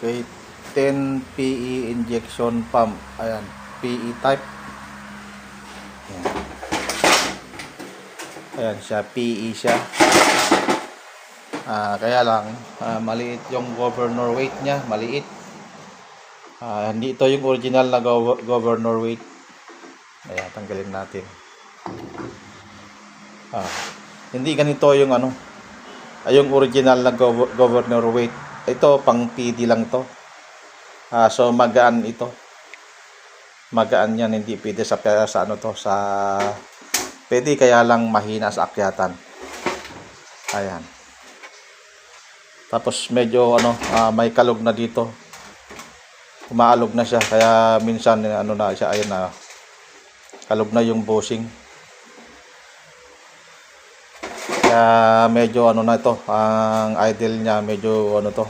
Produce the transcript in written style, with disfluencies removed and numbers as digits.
Okay, 10 PE injection pump. Ayan, PE type. Ayan, ayan siya, PE siya. Kaya lang, maliit yung governor weight niya, maliit. Hindi ito yung original na governor weight. Ayan, tanggalin natin. Hindi ganito yung ano, yung original na governor weight. Ito pang PD lang to. So magaan ito. Magaan yan, hindi pwede sa ano to, sa pwede kaya lang mahina sa akyatan. Ayan. Tapos medyo ano, may kalog na dito. Umaalog na siya kaya minsan ano na siya, ayun na kalog na yung bushing. Kaya medyo ano na ito, ang idle niya medyo ano to,